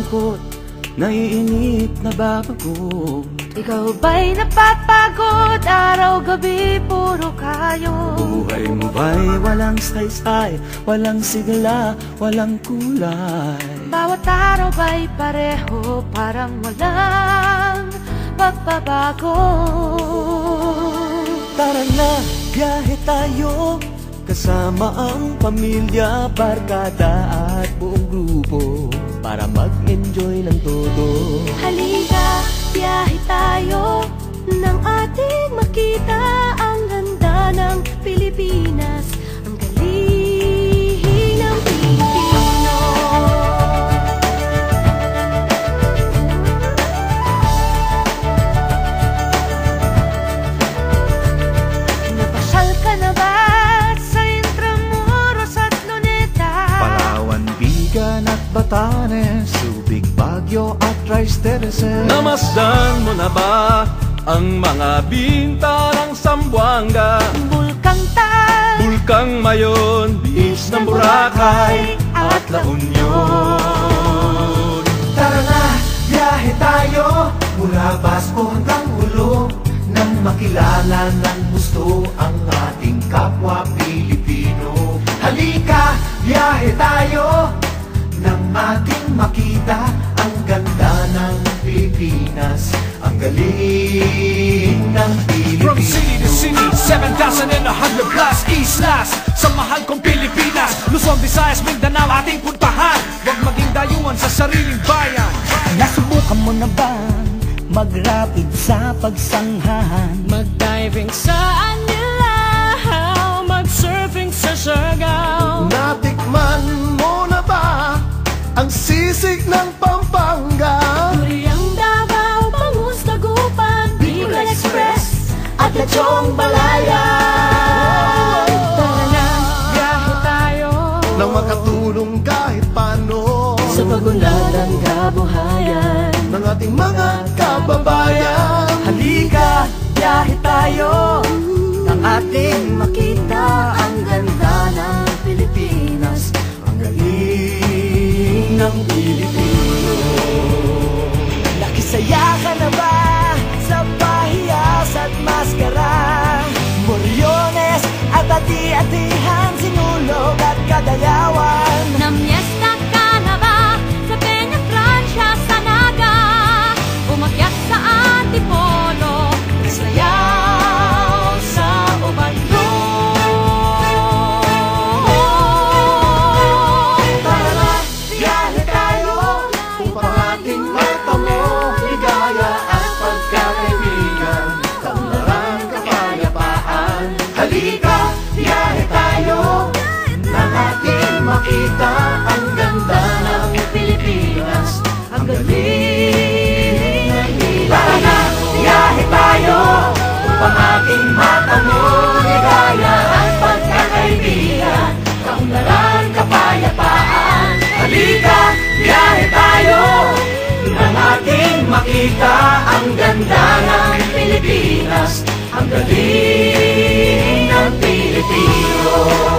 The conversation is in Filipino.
malungkot, naiinip, nababago. Ikaw ba'y napapagod? Araw-gabi puro kayo. Buhay mo ba'y walang saysay, walang sigla, walang kulay? Bawat araw ba'y pareho, parang walang pagbabago? Tara na, biyahe tayo, kasama ang pamilya, barkada at buong grupo, para mag-enjoy ng todo. Halika, biyahe tayo, nang ating makita ang ganda ng Pilipinas, ang galing ng Pilipino. Napasyal ka na ba sa Intramuros at Luneta? Palawan, Bigan at Batanes, Subic, Baguio at Rice Terraces. Namasdan mo na ba ang mga binta ng Zamboanga, Bulkang Tal, Bulkang Mayon, Beach ng Boracay at La Union? Tara na, biyahe tayo, mula Basco hanggang Ulo, nang makilala ng gusto ang ating kapwa Pilipino. Halika, biyahe tayo, nang ating makita ang ganda ng Pilipinas, ang galing ng Pilipinas. From city to city, 7,100 plus islas, sa mahal kong Pilipinas, Luzon, Visayas, Mindanao ating puntahan. Huwag maging dayuhan sa sariling bayan. Nasubukan mo na ba mag-rapid sa pagsanghahan? mag-diving sa Anilaw, mag-surfing sa Siargao. Natikman mo na ba ang sisig ng Pampanga? Duriang Davao, Bangus, Dagupan, Bicol Express at Lechong Balaya. Tara na, biyahe tayo, Nang makatulong kahit paano sa pagunlad ng kabuhayan ng ating mga kababayan. Halika, biyahe tayo, nang ating makita ang ganda ng Pilipinas, ang galing ng Pilipino. Nakisaya ka na ba sa pahiyas at maskara? Moriones at ati-atihan, Sinulog at Kadayawan. Namiesta ka na ba sa Peña Francia, sa Naga? Umakyat sa Antipolo, sayaw sa Ubadlo. Tara na, biyahe tayo, upang ating matamo ligaya at pagkakaibigan, kaunlaran, kapayapaan. Halika, biyahe tayo, nang ating makita ang ganda ng Pilipinas, ang galing ng Pilipinas. Tara na, biyahe tayo, upang ating matamo ligaya at pagkakaibigan, kaunlaran, kapayapaan. Halika, biyahe tayo, nang ating makita ang ganda ng Pilipinas, ang galing ng Pilipino.